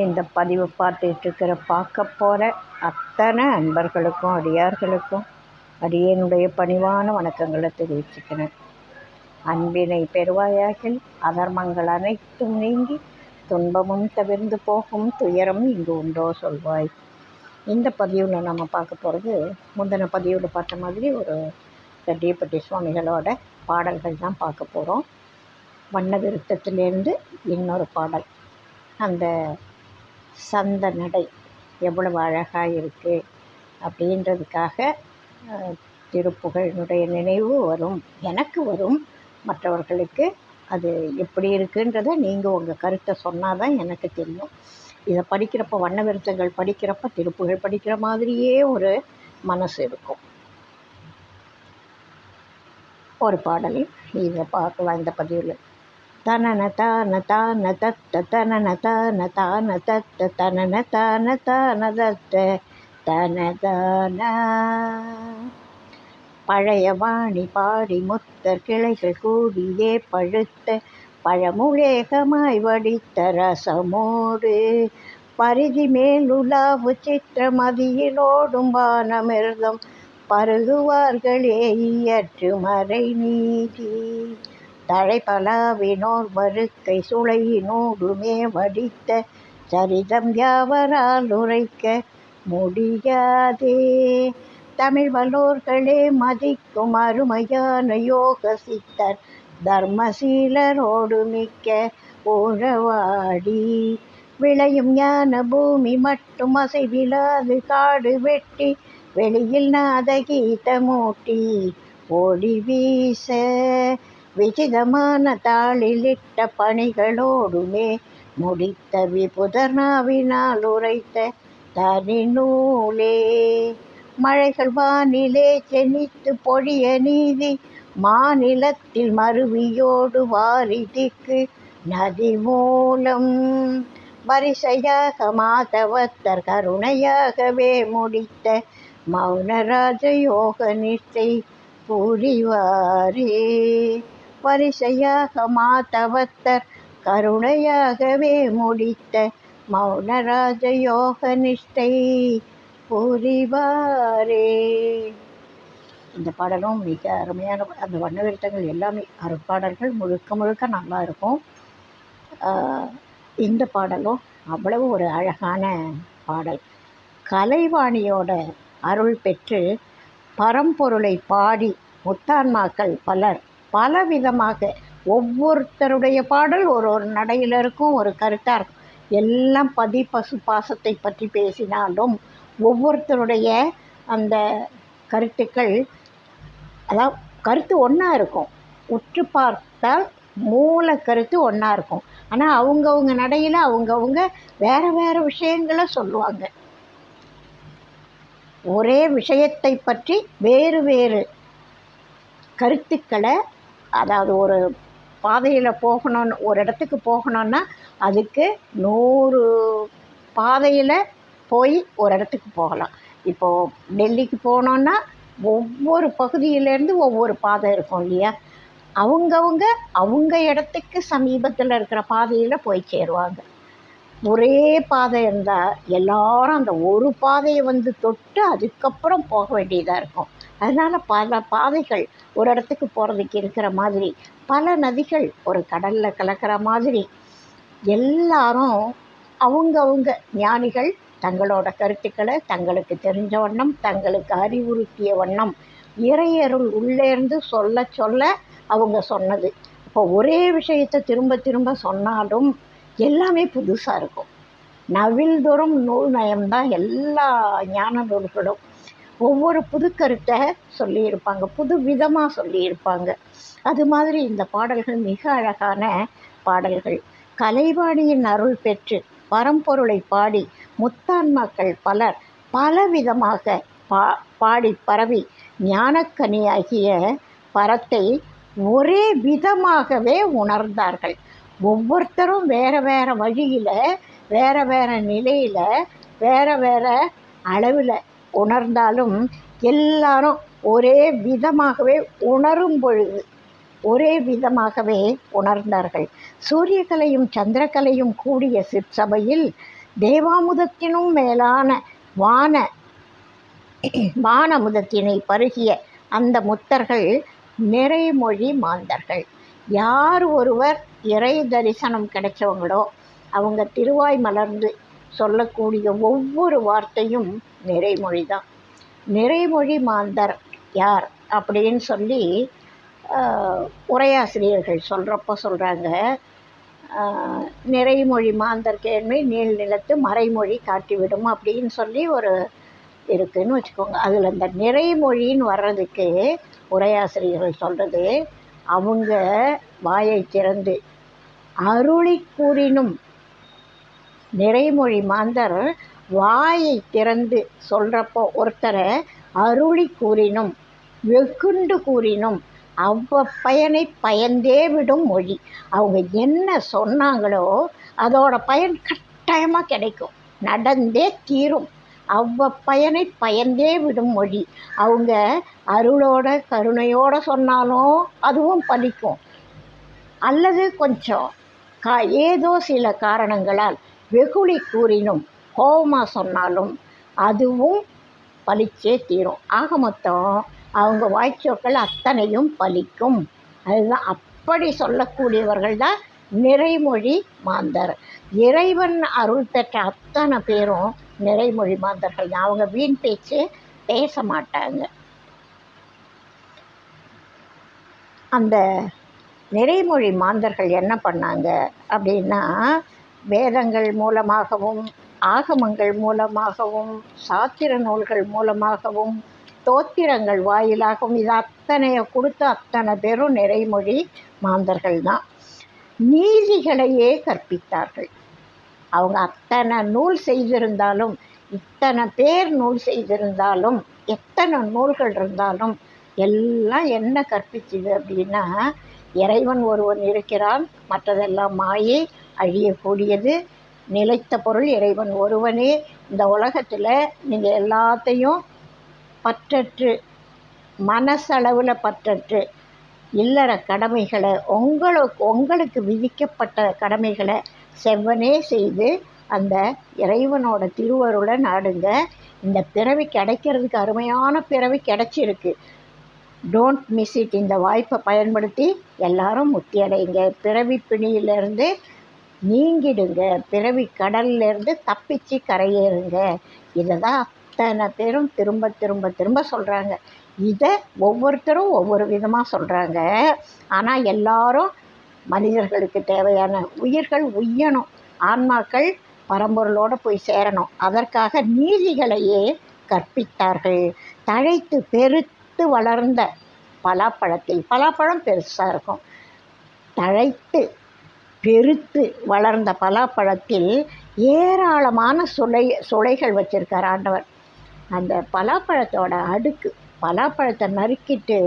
இந்த பதிவு பார்க்க போகிற அத்தனை அன்பர்களுக்கும் அடியார்களுக்கும் அடியேனுடைய பணிவான வணக்கங்களை தெரிவிச்சுக்கிறேன். அன்பினை பெறுவாயாகில் அதர்மங்கள் அனைத்தும் நீங்கி துன்பமும் தவிர்ந்து போகும், துயரம் இங்கு உண்டோ சொல்வாய். இந்த பதிவில் நம்ம பார்க்க போகிறது, முந்தின பதிவில் பார்த்த மாதிரி ஒரு ரெட்டியப்பட்டி சுவாமிகளோட பாடல்கள் தான் பார்க்க போகிறோம். வண்ண விருத்தத்திலேருந்து இன்னொரு பாடல். அந்த சந்த நடை எவ்வளவு அழகாக இருக்குது அப்படின்றதுக்காக திருப்புகழினுடைய நினைவு வரும், எனக்கு வரும். மற்றவர்களுக்கு அது எப்படி இருக்குன்றதை நீங்கள் உங்கள் கருத்தை சொன்னால் தான் எனக்கு தெரியும். இதை படிக்கிறப்போ, வண்ண விருத்தங்கள் படிக்கிறப்ப திருப்புகழ் படிக்கிற மாதிரியே ஒரு மனசு இருக்கும். ஒரு பாடலில் இதை பார்க்கலாம் இந்த பதிவில். தனன தான தான தத்த தனன தான தான தத்த தனன தான தான தத்த தனதான. பழைய வாணி பாடி முத்தர் கிளைகள் கூடியே பழுத்த பழமுலேகமாய் வடித்த ரசமோடு பரிதி மேலுலாவு சித்திரமதியிலோடும் வானமிர்தம் பருகுவார்களே இயற்று மறை நீதி. தழைப்பலாவினோர் வருக்கை சுளையினோடுமே வடித்த சரிதம் யாவரால் உரைக்க முடியாதே. தமிழ் வல்லோர்களே மதிக்கும் அருமையான யோக சித்தர் தர்மசீலரோடு மிக்க உறவாடி விளையும் ஞான பூமி மட்டும் அசைவிலாது காடு வெட்டி வெளியில் நாத கீதமூட்டி ஒளி வீச விசிதமான தாளிலிட்ட பணிகளோடுமே முடித்த விபுதர் நாவினால் உரைத்த தனி நூலே. மழைகள் வானிலே செனித்து பொழிய நீதி மாநிலத்தில் மருவியோடு வாரிதிக்கு நதி மூலம் வரிசையாக மாதவத்தர் கருணையாகவே முடித்த மௌனராஜ யோக நிஷ்டை புரிவாரே. வரிசையாக மாதவத்தர் கருணையாகவே முடித்த மௌனராஜ யோக நிஷ்டை புரிவாரே. இந்த பாடலும் மிக அருமையான, அந்த வண்ண விருத்தங்கள் எல்லாமே அருட்பாடல்கள் முழுக்க நல்லா இருக்கும். இந்த பாடலும் அவ்வளவு ஒரு அழகான பாடல். கலைவாணியோட அருள் பெற்று பரம்பொருளை பாடி முத்தான்மாக்கள் பலர் பலவிதமாக, ஒவ்வொருத்தருடைய பாடல் ஒரு ஒரு நடையில் இருக்கும், ஒரு கருத்தாக இருக்கும். எல்லாம் பதி பசு பாசத்தை பற்றி பேசினாலும் ஒவ்வொருத்தருடைய அந்த கருத்துக்கள், அதாவது கருத்து ஒன்றா இருக்கும், உற்று பார்த்தால் மூல கருத்து ஒன்றா இருக்கும். ஆனால் அவங்கவுங்க நடையில் அவங்கவுங்க வேறு வேறு விஷயங்களை சொல்லுவாங்க. ஒரே விஷயத்தை பற்றி வேறு வேறு கருத்துக்களை, அதாவது ஒரு பாதையில் போகணும்னு, ஒரு இடத்துக்கு போகணுன்னா அதுக்கு 100 பாதையில் போய் ஒரு இடத்துக்கு போகலாம். இப்போது டெல்லிக்கு போனோன்னா ஒவ்வொரு பகுதியிலேருந்து ஒவ்வொரு பாதை இருக்கும் இல்லையா. அவங்க இடத்துக்கு சமீபத்தில் இருக்கிற பாதையில் போய் சேருவாங்க. ஒரே பாதை இருந்தால் எல்லாரும் அந்த ஒரு பாதையை தொட்டு அதுக்கப்புறம் போக வேண்டியதாக இருக்கும். அதனால் பல பாதைகள் ஒரு இடத்துக்கு போகிறதுக்கு இருக்கிற மாதிரி, பல நதிகள் ஒரு கடலில் கலக்கிற மாதிரி, எல்லாரும் அவங்கவுங்க ஞானிகள் தங்களோட கருத்துக்களை தங்களுக்கு தெரிஞ்ச வண்ணம், தங்களுக்கு அறிவுறுத்திய வண்ணம் இறையருள் உள்ளேருந்து சொல்ல சொல்ல அவங்க சொன்னது. இப்போ ஒரே விஷயத்தை திரும்ப திரும்ப சொன்னாலும் எல்லாமே புதுசாக இருக்கும். நவில்தோறும் நூல் நயம்தான் எல்லா ஞான நூல்களும். ஒவ்வொரு புது கருத்தை சொல்லியிருப்பாங்க, புது விதமாக சொல்லியிருப்பாங்க. அது மாதிரி இந்த பாடல்கள் மிக அழகான பாடல்கள். கலைவாணியின் அருள் பெற்று பரம்பொருளை பாடி முத்தான்மாக்கள் பலர் பலவிதமாக பாடி பரவி ஞானக்கனியாகிய பரத்தை ஒரே விதமாகவே உணர்ந்தார்கள். ஒவ்வொருத்தரும் வேறு வேறு வழியில், வேறு வேறு நிலையில், வேறு வேறு அளவில் உணர்ந்தாலும் எல்லாரும் ஒரே விதமாகவே உணரும் பொழுது ஒரே விதமாகவே உணர்ந்தார்கள். சூரியகலையும் சந்திரகலையும் கூடிய சிற்சபையில் தேவாமுதத்தினும் மேலான வான வானமுதத்தினை பருகிய அந்த முத்தர்கள் நிறைமொழி மாந்தர்கள். யார் ஒருவர் இறை தரிசனம் கிடைச்சவங்களோ அவங்க திருவாய் மலர்ந்து சொல்லக்கூடிய ஒவ்வொரு வார்த்தையும் நிறைமொழி தான். நிறைமொழி மாந்தர் யார் அப்படின்னு சொல்லி உரையாசிரியர்கள் சொல்கிறப்ப சொல்கிறாங்க, நிறைமொழி மாந்தர் கேள்வி நீள் நிலத்து மறைமொழி காட்டிவிடும் அப்படின்னு சொல்லி ஒரு இருக்குதுன்னு வச்சுக்கோங்க. அதில் இந்த நிறைமொழின்னு வர்றதுக்கு உரையாசிரியர்கள் சொல்கிறது, அவங்க வாயை திறந்து அருளி கூறினும், நிறைமொழி மாந்தர் வாயை திறந்து சொல்கிறப்போ ஒருத்தரை அருளி கூறினும் வெகுண்டு கூறினும் அவ்வப்பயனை பயந்தே விடும் மொழி. அவங்க என்ன சொன்னாங்களோ அதோட பயன் கட்டாயமாக கிடைக்கும், நடந்தே தீரும். அவ்வப்பயனை பயந்தே விடும் மொழி. அவங்க அருளோட கருணையோடு சொன்னாலும் அதுவும் பலிக்கும், அல்லது கொஞ்சம் ஏதோ சில காரணங்களால் வெகுளி கூறினும் கோபமாக சொன்னாலும் அதுவும் பலிச்சே தீரும். ஆக மொத்தம் அவங்க வாய்ச்சொற்கள் அத்தனையும் பலிக்கும். அதுதான், அப்படி சொல்லக்கூடியவர்கள் தான் நிறைமொழி மாந்தர். இறைவன் அருள் பெற்ற அத்தனை பேரும் நிறைமொழி மாந்தர்கள் தான். அவங்க வீண் பேச்சு பேச மாட்டாங்க. அந்த நிறைமொழி மாந்தர்கள் என்ன பண்ணாங்க அப்படின்னா, வேதங்கள் மூலமாகவும் ஆகமங்கள் மூலமாகவும் சாத்திர நூல்கள் மூலமாகவும் தோத்திரங்கள் வாயிலாகவும் இது அத்தனையை கொடுத்த அத்தனை பேரும் நிறைமொழி மாந்தர்கள் தான். நீதிகளையே கற்பித்தார்கள். அவங்க அத்தனை நூல் செய்திருந்தாலும், இத்தனை பேர் நூல் செய்திருந்தாலும், எத்தனை நூல்கள் இருந்தாலும் எல்லாம் என்ன கற்பிச்சுது அப்படின்னா, இறைவன் ஒருவன் இருக்கிறான், மற்றதெல்லாம் மாயை, அழியக்கூடியது. நிலைத்த பொருள் இறைவன் ஒருவனே. இந்த உலகத்தில் நீங்கள் எல்லாத்தையும் பற்றற்று, மனசளவில் பற்றற்று, இல்லற கடமைகளை உங்களுக்கு விதிக்கப்பட்ட கடமைகளை செவ்வனே செய்து அந்த இறைவனோட திருவருளை நாடுங்க. இந்த பிறவி கிடைக்கிறதுக்கு அருமையான பிறவி கிடைச்சிருக்கு. Don't miss it. இந்த வாய்ப்பை பயன்படுத்தி எல்லாரும் முக்தி அடைங்க, பிறவி பிணியிலேருந்து நீங்கிடுங்க, பிறவி கடல்லேருந்து தப்பிச்சு கரையேறுங்க. இதை தான் அத்தனை பேரும் திரும்ப திரும்ப திரும்ப சொல்கிறாங்க. இதை ஒவ்வொருத்தரும் ஒவ்வொரு விதமாக சொல்கிறாங்க. ஆனால் எல்லாரும் மனிதர்களுக்கு தேவையான உயிர்கள் உய்யணும், ஆன்மாக்கள் பரம்பொருளோடு போய் சேரணும். அதற்காக நீதிகளையே கற்பித்தார்கள். தழைத்து பெருத்து வளர்ந்த பலாப்பழத்தில், பலாப்பழம் பெருசாக இருக்கும், தழைத்து பெருத்து வளர்ந்த பலாப்பழத்தில் ஏராளமான சுளைகள் வச்சுருக்கார் ஆண்டவர். அந்த பலாப்பழத்தோட அடுக்கு, பலாப்பழத்தை நறுக்கிட்டு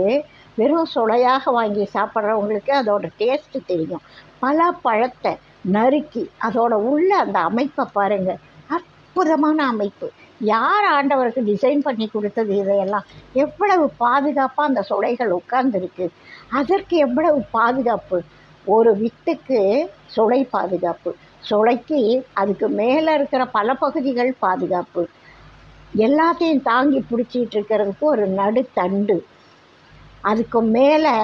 வெறும் சுளையாக வாங்கி சாப்பிட்றவங்களுக்கு அதோட டேஸ்ட்டு தெரியும். பலாப்பழத்தை நறுக்கி அதோட உள்ள அந்த அமைப்பை பாருங்கள், அற்புதமான அமைப்பு. யார் ஆண்டவருக்கு டிசைன் பண்ணி கொடுத்தது இதையெல்லாம்? எவ்வளவு பாதுகாப்பாக அந்த சுளைகள் உட்கார்ந்துருக்கு. அதற்கு எவ்வளவு பாதுகாப்பு. ஒரு வித்துக்கு சுளை பாதுகாப்பு, சுளைக்கு அதுக்கு மேலே இருக்கிற பல பகுதிகள் பாதுகாப்பு, எல்லாத்தையும் தாங்கி பிடிச்சிட்டு இருக்கிறதுக்கு ஒரு நடுத்தண்டு, அதுக்கு மேலே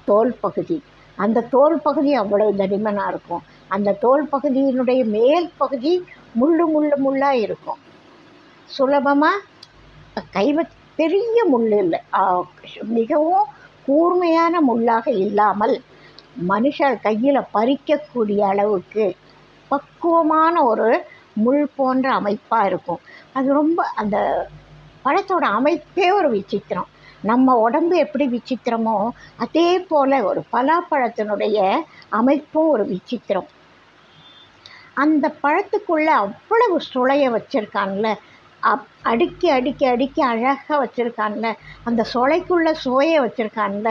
தோல் பகுதி. அந்த தோல் பகுதி அவ்வளவு தடிமனாக இருக்கும். அந்த தோல் பகுதியினுடைய மேல் பகுதி முள்ளாக இருக்கும். சுலபமாக பெரிய முள் இல்லை, மிகவும் கூர்மையான முள்ளாக இல்லாமல் மனுஷர் கையில் பறிக்கக்கூடிய அளவுக்கு பக்குவமான ஒரு முள் போன்ற அமைப்பாக இருக்கும். அது ரொம்ப, அந்த பழத்தோட அமைப்பே ஒரு விசித்திரம். நம்ம உடம்பு எப்படி விசித்திரமோ அதே போல் ஒரு பலாப்பழத்தினுடைய அமைப்பும் ஒரு விசித்திரம். அந்த பழத்துக்குள்ளே அவ்வளவு சுளைய வச்சுருக்கான்ல, அடுக்கி அடுக்கி அடுக்கி அழகாக வச்சுருக்கான்ல, அந்த சுளைக்குள்ளே சுவையை வச்சுருக்கான்ல,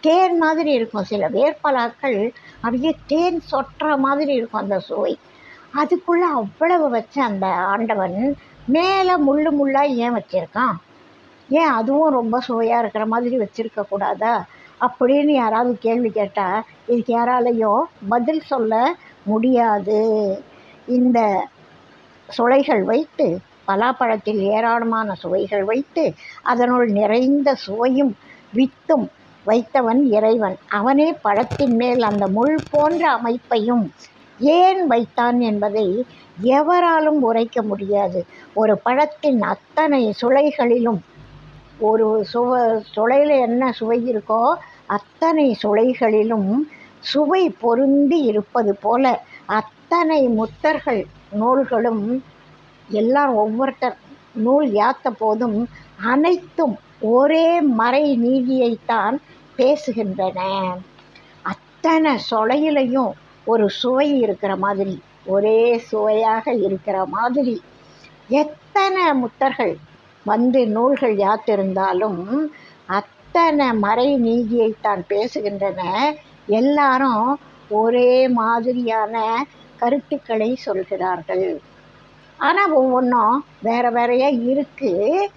தேன் மாதிரி இருக்கும். சில வேர்பலாக்கள் அப்படியே தேன் சொட்டுற மாதிரி இருக்கும் அந்த சுவை. அதுக்குள்ளே அவ்வளவு வச்ச அந்த ஆண்டவன் மேலே முள்ளாக ஏன் வச்சுருக்கான்? ஏன் அதுவும் ரொம்ப சுவையாக இருக்கிற மாதிரி வச்சுருக்கக்கூடாதா அப்படின்னு யாராவது கேள்வி கேட்டால் இதுக்கு யாராலையும் பதில் சொல்ல முடியாது. இந்த சுளைகள் வைத்து, பலாப்பழத்தில் ஏராளமான சுவைகள் வைத்து, அதனுள் நிறைந்த சுவையும் வித்தும் வைத்தவன் இறைவன். அவனே பழத்தின் மேல் அந்த முள் போன்ற அமைப்பையும் ஏன் வைத்தான் என்பதை எவராலும் உரைக்க முடியாது. ஒரு பழத்தின் அத்தனை சுளைகளிலும் ஒரு சுளையில் என்ன சுவை இருக்கோ அத்தனை சுளைகளிலும் சுவை பொருந்தி இருப்பது போல அத்தனை முத்தர்கள் நூல்களும் எல்லாம் ஒவ்வொருத்தர் நூல் யாத்த போதும் அனைத்தும் ஒரே மறை நீதியைத்தான் பேசுகின்றன. அத்தனை சொலையிலையும் ஒரு சுவை இருக்கிற மாதிரி, ஒரே சுவையாக இருக்கிற மாதிரி எத்தனை முத்தர்கள் வந்து நூல்கள் யாத்திருந்தாலும் அத்தனை மறை நீதியைத்தான் பேசுகின்றன. எல்லாரும் ஒரே மாதிரியான கருத்துக்களை சொல்கிறார்கள். ஆனால் ஒவ்வொன்றும் வேறு வேறையாக இருக்குது,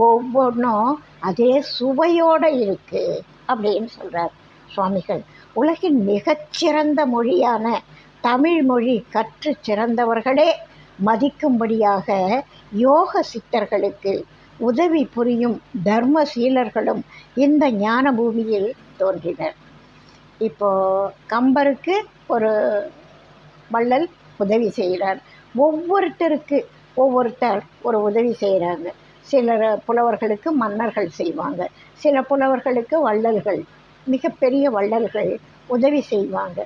ஒவ்வொன்றும் அதே சுவையோடு இருக்குது அப்படின்னு சொல்கிறார் சுவாமிகள். உலகின் மிகச்சிறந்த மொழியான தமிழ் மொழி கற்று சிறந்தவர்களே மதிக்கும்படியாக யோக சித்தர்களுக்கு உதவி புரியும் தர்மசீலர்களும் இந்த ஞான பூமியில் தோன்றினர். இப்போது கம்பருக்கு ஒரு வள்ளல் உதவி செய்கிறார். ஒவ்வொருத்தர் ஒரு உதவி செய்கிறாங்க. சிலர் புலவர்களுக்கு மன்னர்கள் செய்வாங்க, சில புலவர்களுக்கு வள்ளல்கள், மிகப்பெரிய வள்ளல்கள் உதவி செய்வாங்க.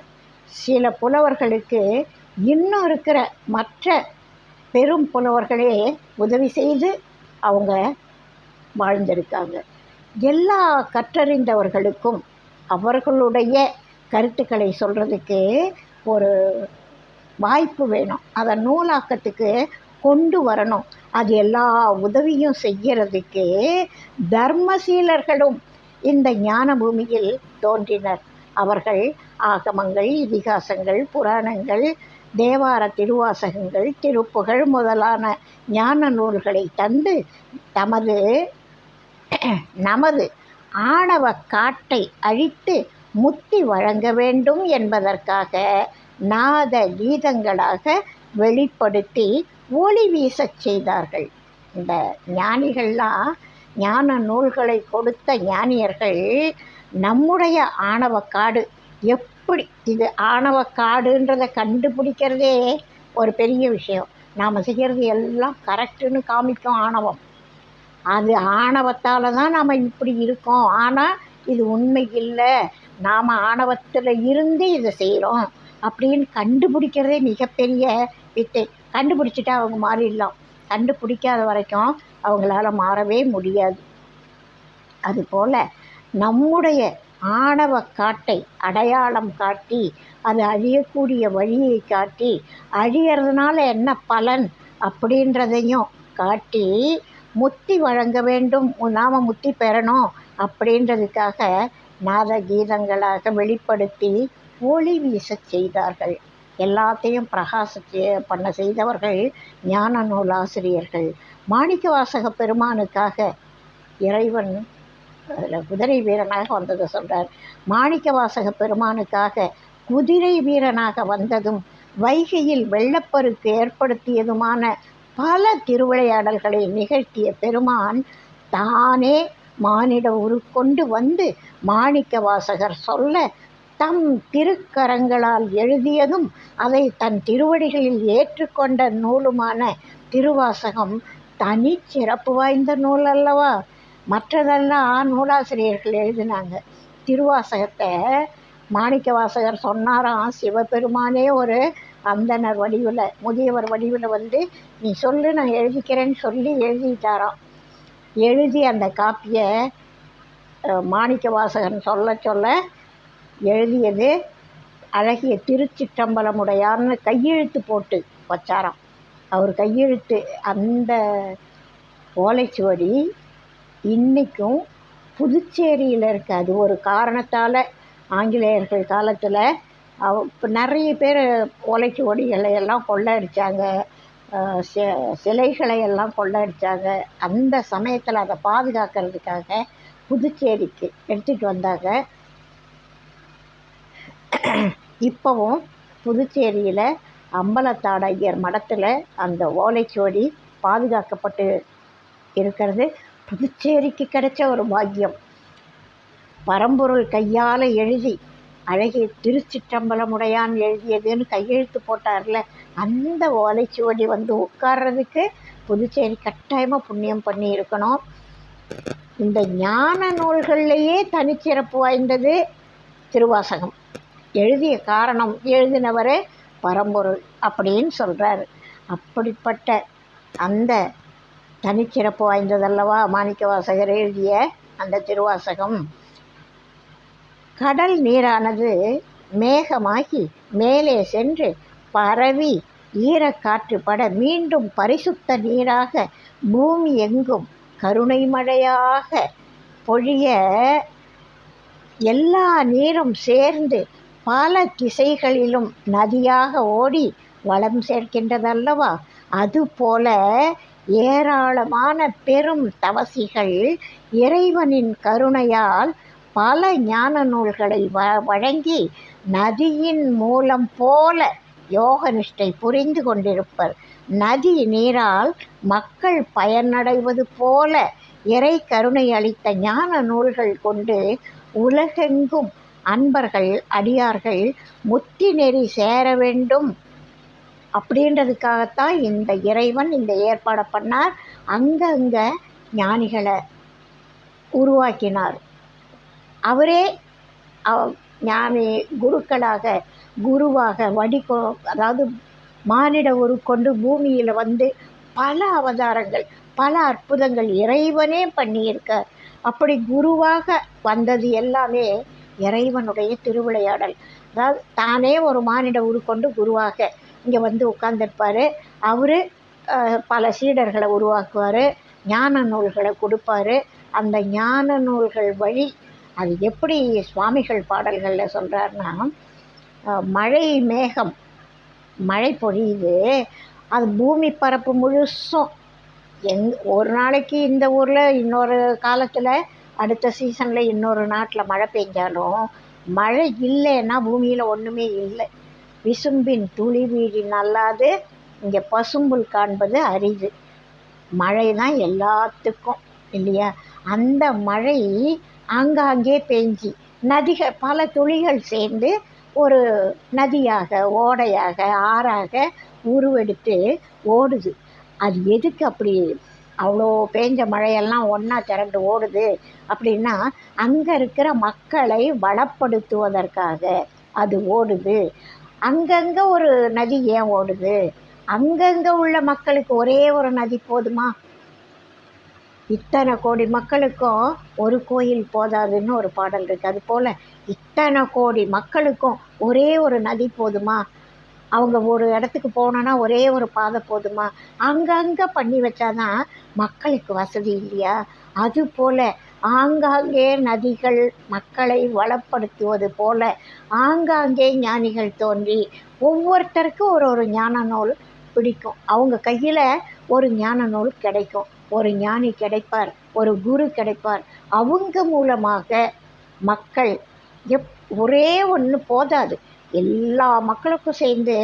சில புலவர்களுக்கு இன்னும் இருக்கிற மற்ற பெரும் புலவர்களே உதவி செய்து அவங்க வாழ்ந்திருக்காங்க. எல்லா கற்றறிந்தவர்களுக்கும் அவர்களுடைய கருத்துக்களை சொல்கிறதுக்கு ஒரு வாய்ப்பு வேணும். அதை நூலாக்கத்துக்கு கொண்டு வரணும். அது எல்லா உதவியும் செய்கிறதுக்கு தர்மசீலர்களும் இந்த ஞான பூமியில் தோன்றினர். அவர்கள் ஆகமங்கள், இதிகாசங்கள், புராணங்கள், தேவார திருவாசகங்கள், திருப்புகழ் முதலான ஞான நூல்களை தந்து நமது ஆணவ காட்டை அழித்து முத்தி வழங்க வேண்டும் என்பதற்காக நாத கீதங்களாக வெளிப்படுத்தி ஒளி வீசச் செய்தார்கள். இந்த ஞானிகள்லாம், ஞான நூல்களை கொடுத்த ஞானியர்கள் நம்முடைய ஆணவக்காடு எப்படி, இது ஆணவக்காடுன்றதை கண்டுபிடிக்கிறதே ஒரு பெரிய விஷயம். நாம் செய்கிறது எல்லாம் கரெக்டுன்னு காமிக்கும் ஆணவம். அது ஆணவத்தால் தான் நாம் இப்படி இருக்கோம். ஆனால் இது உண்மை இல்லை, நாம் ஆணவத்தில் இருந்து இதை செய்கிறோம் அப்படின்னு கண்டுபிடிக்கிறதே மிகப்பெரிய வித்தை. கண்டுபிடிச்சிட்டா அவங்க மாறிடலாம், கண்டுபிடிக்காத வரைக்கும் அவங்களால மாறவே முடியாது. அதுபோல் நம்முடைய ஆணவ காட்டை அடையாளம் காட்டி, அது அழியக்கூடிய வழியை காட்டி, அழியறதுனால என்ன பலன் அப்படின்றதையும் காட்டி முத்தி வழங்க வேண்டும், நாம் முத்தி பெறணும் அப்படின்றதுக்காக நாத கீதங்களாக வெளிப்படுத்தி ஒளி வீசச் செய்தார்கள். எல்லாத்தையும் பண்ண செய்தவர்கள் ஞான நூலாசிரியர்கள். மாணிக்கவாசக பெருமானுக்காக இறைவன் குதிரை வீரனாக வந்ததை சொல்கிறார். மாணிக்கவாசக பெருமானுக்காக குதிரை வீரனாக வந்ததும் வைகையில் வெள்ளப்பெருக்கு ஏற்படுத்தியதுமான பல திருவிளையாடல்களை நிகழ்த்திய பெருமான் தானே மானிட உருக்கொண்டு வந்து மாணிக்கவாசகர் சொல்ல தம் திருக்கரங்களால் எழுதியதும் அதை தன் திருவடிகளில் ஏற்றுக்கொண்ட நூலுமான திருவாசகம் தனி சிறப்பு வாய்ந்த நூல் அல்லவா. மற்றதெல்லாம் நூலாசிரியர்கள் எழுதினாங்க. திருவாசகத்தை மாணிக்கவாசகர் சொன்னாராம், சிவபெருமானே ஒரு அந்தனர் வடிவில், முதியவர் வடிவில் வந்து நீ சொல்லு நான் எழுதிக்கிறேன்னு சொல்லி எழுதிட்டாராம். எழுதி அந்த காப்பியை மாணிக்கவாசகன் சொல்ல எழுதியது அழகிய திருச்சிற்றம்பலமுடையார்னு கையெழுத்து போட்டு வச்சாராம். அவர் கையெழுத்து அந்த ஓலைச்சுவடி இன்றைக்கும் புதுச்சேரியில் இருக்குது. அது ஒரு காரணத்தால் ஆங்கிலேயர்கள் காலத்தில் இப்போ நிறைய பேர் ஓலைச்சுவடிகளை எல்லாம் கொள்ளடிச்சாங்க, சிலைகளை எல்லாம் கொள்ளடிச்சாங்க. அந்த சமயத்தில் அதை பாதுகாக்கிறதுக்காக புதுச்சேரிக்கு எடுத்துகிட்டு வந்தாங்க. இப்போவும் புதுச்சேரியில் அம்பலத்தாடையர் மடத்தில் அந்த ஓலைச்சுவடி பாதுகாக்கப்பட்டு இருக்கிறது புதுச்சேரிக்கு கிடைச்ச ஒரு பாக்கியம். பரம்பொருள் கையால் எழுதி அழகிய திருச்சிற்றம்பலமுடையான் எழுதியதுன்னு கையெழுத்து போட்டார்ல, அந்த ஓலைச்சுவடி வந்து உட்கார்றதுக்கு புதுச்சேரி கட்டாயமாக புண்ணியம் பண்ணி இருக்கணும். இந்த ஞான நூல்கள்லேயே தனிச்சிறப்பு வாய்ந்தது திருவாசகம். எழுதிய காரணம் எழுதினவர் பரம்பொருள் அப்படின்னு சொல்கிறாரு. அப்படிப்பட்ட அந்த தனிச்சிறப்பு வாய்ந்ததல்லவா மாணிக்கவாசகர் எழுதிய அந்த திருவாசகம். கடல் நீரானது மேகமாகி மேலே சென்று பரவி ஈரக்காற்று பட மீண்டும் பரிசுத்த நீராக பூமி எங்கும் கருணை மழையாக பொழிய எல்லா நீரும் சேர்ந்து பல திசைகளிலும் நதியாக ஓடி வளம் சேர்க்கின்றதல்லவா. அதுபோல ஏராளமான பெரும் தவசிகள் இறைவனின் கருணையால் பல ஞான நூல்களை வழங்கி நதியின் மூலம் போல யோக நிஷ்டை புரிந்து கொண்டிருப்பர். நதி நீரால் மக்கள் பயனடைவது போல இறை கருணை அளித்த ஞான நூல்கள் கொண்டு உலகெங்கும் அன்பர்கள் அடியார்கள் முத்தி நெறி சேர வேண்டும் அப்படின்றதுக்காகத்தான் இந்த இறைவன் இந்த ஏற்பாடை பண்ணார். அங்கங்கே ஞானிகளை உருவாக்கினார். அவரே ஞானி குருவாக அதாவது மானிட உருக்கொண்டு பூமியில் வந்து பல அவதாரங்கள் பல அற்புதங்கள் இறைவனே பண்ணியிருக்கார். அப்படி குருவாக வந்தது எல்லாமே இறைவனுடைய திருவிளையாடல். அதாவது தானே ஒரு மானிட உருக்கொண்டு குருவாக இங்கே வந்து உட்கார்ந்துருப்பார். அவர் பல சீடர்களை உருவாக்குவார், ஞான நூல்களை கொடுப்பார். அந்த ஞான நூல்கள் வழி அது எப்படி சுவாமிகள் பாடல்களில் சொல்கிறாருன்னா, மழை மேகம் மழை பொழியுது, அது பூமி பரப்பு முழுசும் ஒரு நாளைக்கு இந்த ஊரில் இன்னொரு காலத்தில் அடுத்த சீசனில் இன்னொரு நாட்டில் மழை பெஞ்சாலும் மழை இல்லைன்னா பூமியில் ஒன்றுமே இல்லை. விசும்பின் துளி வீடி நல்லாது இங்கே பசும்புல் காண்பது அரிது. மழை தான் எல்லாத்துக்கும் இல்லையா. அந்த மழை ஆங்காங்கே பெஞ்சி நதிகள் பல துளிகள் சேர்ந்து ஒரு நதியாக ஓடையாக ஆறாக உருவெடுத்து ஓடுது. அது எதுக்கு அப்படி அவ்வளோ பேஞ்ச மழையெல்லாம் ஒன்றா திரண்டு ஓடுது அப்படின்னா, அங்கே இருக்கிற மக்களை வளப்படுத்துவதற்காக அது ஓடுது. அங்கங்கே ஒரு நதி ஏன் ஓடுது? அங்கங்கே உள்ள மக்களுக்கு ஒரே ஒரு நதி போதுமா? இத்தனை கோடி மக்களுக்கும் ஒரு கோயில் போதாதுன்னு ஒரு பாடல் இருக்குது. அதுபோல் இத்தனை கோடி மக்களுக்கும் ஒரே ஒரு நதி போதுமா? அவங்க ஒரு இடத்துக்கு போனோன்னா ஒரே ஒரு பாதை போதுமா? அங்கங்கே பண்ணி வச்சாதான் மக்களுக்கு வசதி இல்லையா? அதுபோல் ஆங்காங்கே நதிகள் மக்களை வளப்படுத்துவது போல ஆங்காங்கே ஞானிகள் தோன்றி ஒவ்வொருத்தருக்கும் ஒரு ஞான நூல் பிடிக்கும். அவங்க கையில் ஒரு ஞான நூல் கிடைக்கும். ஒரு ஞானி கிடைப்பார், ஒரு குரு கிடைப்பார். அவங்க மூலமாக மக்கள் ஒரே ஒன்று போதாது, எல்லா மக்களுக்கும் சேர்ந்து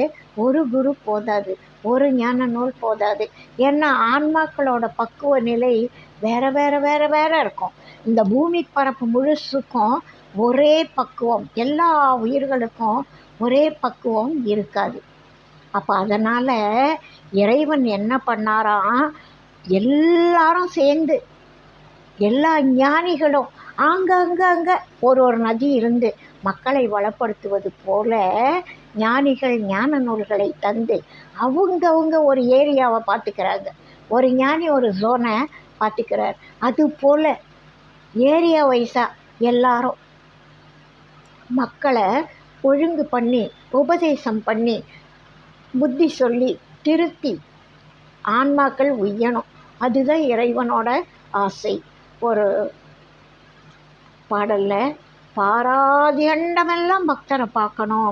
ஒரு குரு போதாது, ஒரு ஞான நூல் போதாது. ஏன்னா ஆன்மாக்களோட பக்குவ நிலை வேறு வேறு வேறு வேறு இருக்கும். இந்த பூமி பரப்பு முழுசுக்கும் ஒரே பக்குவம், எல்லா உயிர்களுக்கும் ஒரே பக்குவம் இருக்காது. அப்போ அதனால் இறைவன் என்ன பண்ணாராம், எல்லாரும் சேர்ந்து எல்லா ஞானிகளும் அங்கே ஒரு நதி இருந்து மக்களை வளப்படுத்துவது போல ஞானிகள் ஞான நூல்களை தந்து அவங்கவுங்க ஒரு ஏரியாவை பார்த்துக்கிறாங்க. ஒரு ஞானி ஒரு ஜோனை பார்த்துக்கிறார். அதுபோல் ஏரியா வைஸாக எல்லாரும் மக்களை ஒழுங்கு பண்ணி உபதேசம் பண்ணி புத்தி சொல்லி திருத்தி ஆன்மாக்கள் உய்யணும். அதுதான் இறைவனோட ஆசை. ஒரு பாடலில் பாராதி அண்டமெல்லாம் பக்தரை பார்க்கணும்,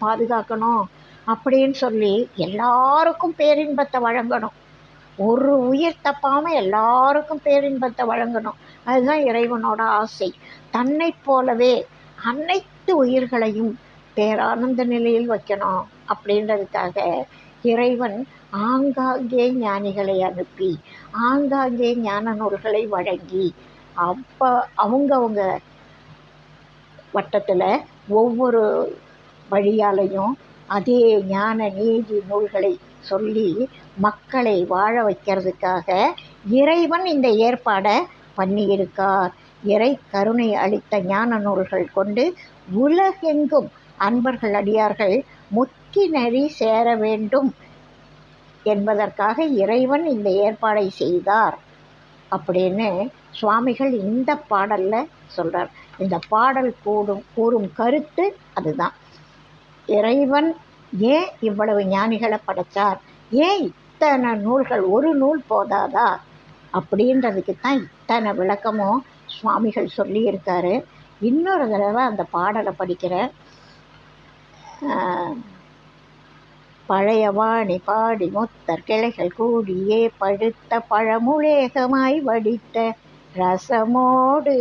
பாதுகாக்கணும் அப்படின்னு சொல்லி எல்லாருக்கும் பேரின்பத்தை வழங்கணும். ஒரு உயிர் தப்பாமல் எல்லாருக்கும் பேரின்பத்தை வழங்கணும். அதுதான் இறைவனோட ஆசை. தன்னை போலவே அனைத்து உயிர்களையும் பேரானந்த நிலையில் வைக்கணும். அப்படின்றதுக்காக இறைவன் ஆங்காங்கே ஞானிகளை அனுப்பி ஆங்காங்கே ஞான நூல்களை வழங்கி அப்போ அவங்கவுங்க வட்டத்தில் ஒவ்வொரு வழியாலையும் அதே ஞான நீதி நூல்களை சொல்லி மக்களை வாழ வைக்கிறதுக்காக இறைவன் இந்த ஏற்பாடை பண்ணியிருக்கார். இறை கருணை அளித்த ஞான நூல்கள் கொண்டு உலகெங்கும் அன்பர்கள் அடியார்கள் முத்தி நெறி சேர வேண்டும் என்பதற்காக இறைவன் இந்த ஏற்பாடை செய்தார் அப்படின்னு சுவாமிகள் இந்த பாடலில் சொல்கிறார். இந்த பாடல் கூறும் கருத்து அதுதான். இறைவன் ஏன் இவ்வளவு ஞானிகளை படைத்தார், ஏன் இத்தனை நூல்கள், ஒரு நூல் போதாதா அப்படின்றதுக்கு தான் இத்தனை விளக்கமும் சுவாமிகள் சொல்லியிருக்காரு. இன்னொரு தடவை அந்த பாடலை படிக்கிற பழையவாணி பாடி மொத்தர் கிளைகள் கூடியே பழுத்த பழமுலேகமாய் வடித்த ரசமோடு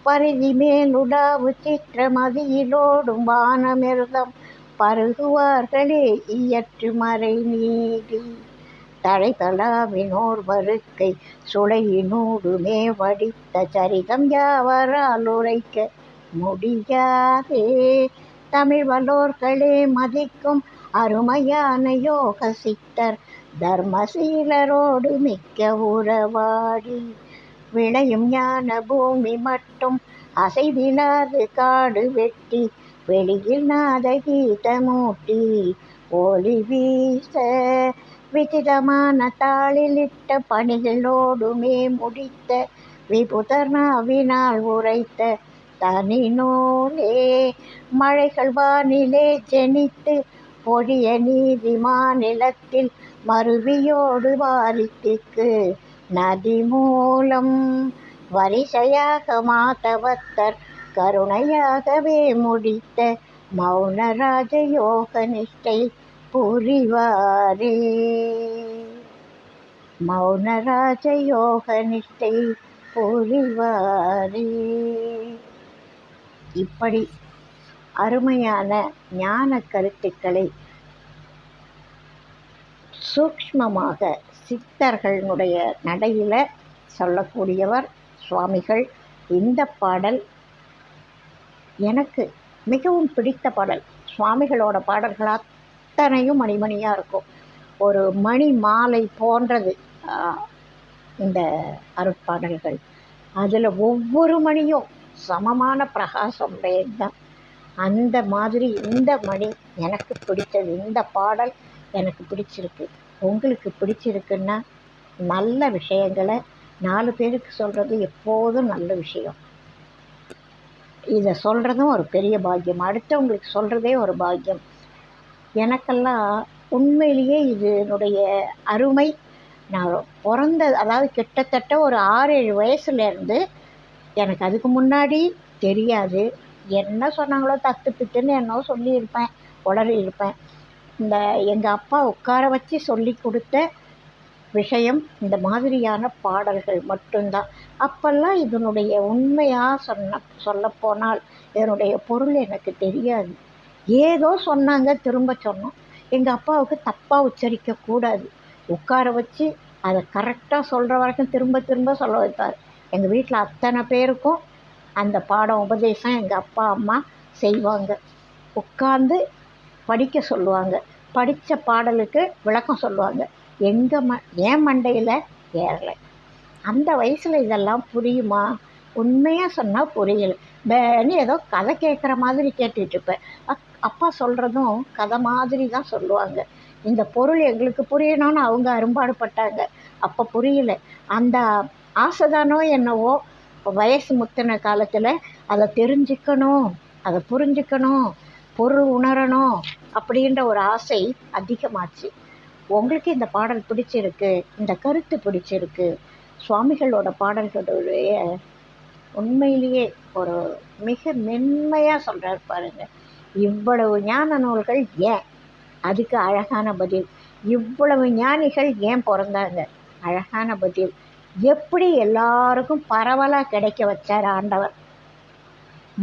பருதி மேலுடாவு சித்திரமதியிலோடும் வானமிர்தம் பருகுவார்களே இயற்று மறை நீடி தழைதலாவினோர் வருக்கை சுளையினூடுமே வடித்த சரிதம் யாவரால் உரைக்க முடியாதே தமிழ் வல்லோர்களே மதிக்கும் அருமையான யோக சித்தர் தர்மசீலரோடு மிக்க உறவாடி விளையும் ஞான பூமி மட்டும் அசைவிலாது காடு வெட்டி வெளியில் நாத கீதமூட்டி ஒளி வீச விசிதமான தாளிலிட்ட பணிகளோடுமே முடித்த விபுதர் நாவினால் உரைத்த தனி நூலே மழைகள் வானிலே ஜெனித்து பொழிய நீதி மாநிலத்தில் மருவியோடு வாரித்திற்கு நதி மூலம் வரிசையாக மாதவத்தர் கருணையாகவே முடித்த மௌனராஜ யோக நிஷ்டை புரிவாரே மௌனராஜ யோக நிஷ்டை புரிவாரே. இப்படி அருமையான ஞான கருத்துக்களை சூக்ஷ்மமாக சித்தர்களுடைய நடையில் சொல்லக்கூடியவர் சுவாமிகள். இந்த பாடல் எனக்கு மிகவும் பிடித்த பாடல். சுவாமிகளோட பாடல்கள் அத்தனையும் மணிமணியாக இருக்கும். ஒரு மணி மாலை போன்றது இந்த அருட்பாடல்கள். அதில் ஒவ்வொரு மணியும் சமமான பிரகாசம் உடையதுதான். அந்த மாதிரி இந்த மணி எனக்கு பிடிச்சது. இந்த பாடல் எனக்கு பிடிச்சிருக்கு. உங்களுக்கு பிடிச்சிருக்குன்னா நல்ல விஷயங்களை 4 பேருக்கு சொல்கிறது எப்போதும் நல்ல விஷயம். இதை சொல்கிறதும் ஒரு பெரிய பாக்கியம், அடுத்தவங்களுக்கு சொல்கிறதே ஒரு பாக்கியம். எனக்கெல்லாம் உண்மையிலேயே இதனுடைய அருமை நான் அதாவது கிட்டத்தட்ட ஒரு 6-7 வயசுலேருந்து எனக்கு அதுக்கு முன்னாடி தெரியாது. என்ன சொன்னாங்களோ தத்து பித்துன்னு என்னோ சொல்லியிருப்பேன், உளறி இருப்பேன். இந்த எங்கள் அப்பா உட்கார வச்சு சொல்லி கொடுத்த விஷயம் இந்த மாதிரியான பாடல்கள் மட்டும்தான். அப்போல்லாம் இதனுடைய உண்மையாக சொல்லப்போனால் இதனுடைய பொருள் எனக்கு தெரியாது. ஏதோ சொன்னாங்க, திரும்ப சொன்னோம். எங்கள் அப்பாவுக்கு தப்பாக உச்சரிக்கக்கூடாது, உட்கார வச்சு அதை கரெக்டாக சொல்கிற வரைக்கும் திரும்ப திரும்ப சொல்ல வைப்பார். எங்கள் வீட்டில் அத்தனை பேருக்கும் அந்த பாடம் உபதேசம் எங்கள் அப்பா அம்மா செய்வாங்க. உட்கார்ந்து படிக்க சொல்லுவாங்க, படித்த பாடலுக்கு விளக்கம் சொல்லுவாங்க. என் மண்டையில் ஏறலை. அந்த வயசில் இதெல்லாம் புரியுமா? உண்மையாக சொன்னால் புரியலை. பேன்னு ஏதோ கதை கேட்குற மாதிரி கேட்டுட்ருப்பேன். அப்பா சொல்கிறதும் கதை மாதிரி தான் சொல்லுவாங்க. இந்த பொருள் எங்களுக்கு புரியணும்னு அவங்க அரும்பாடுபட்டாங்க. அப்போ புரியலை. அந்த ஆசைதானோ என்னவோ, வயசு முத்தின காலத்தில் அதை தெரிஞ்சுக்கணும், அதை புரிஞ்சுக்கணும், பொருள் உணரணும் அப்படின்ற ஒரு ஆசை அதிகமாச்சு. உங்களுக்கு இந்த பாடல் பிடிச்சிருக்கு, இந்த கருத்து பிடிச்சிருக்கு. சுவாமிகளோட பாடல்களுடைய உண்மையிலேயே ஒரு மிக மென்மையாக சொல்கிறார் பாருங்கள். இவ்வளவு ஞான நூல்கள் ஏன்? அதுக்கு அழகான பதில். இவ்வளவு ஞானிகள் ஏன் பிறந்தாங்க? அழகான பதில். எப்படி எல்லாருக்கும் பரவலாக கிடைக்க வச்சார் ஆண்டவர்?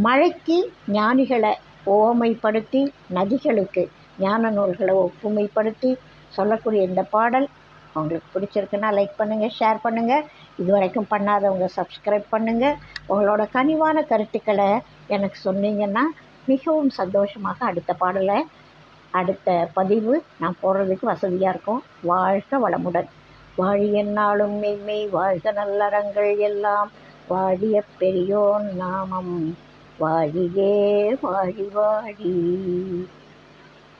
மழைக்கு ஞானிகளை ஓமைப்படுத்தி நதிகளுக்கு, ஞான நூல்களை ஒப்புமைப்படுத்தி சொல்லக்கூடிய இந்த பாடல் உங்களுக்கு பிடிச்சிருக்குன்னா லைக் பண்ணுங்கள், ஷேர் பண்ணுங்கள். இது வரைக்கும் பண்ணாதவங்க சப்ஸ்கிரைப் பண்ணுங்கள். உங்களோட கனிவான கருத்துக்களை எனக்கு சொன்னீங்கன்னா மிகவும் சந்தோஷமாக அடுத்த பதிவு நான் போடுறதுக்கு வசதியாக இருக்கும். வாழ்க வளமுடன். வாழி எந்நாளும் மெய்மெய் வாழ்க நல்லறங்கள் எல்லாம் வாழிய பெரியோன் நாமம் வாழியே வாழி வாழி.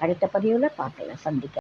அடுத்த பதிவில் பார்க்கலாம், சந்திக்கலாம்.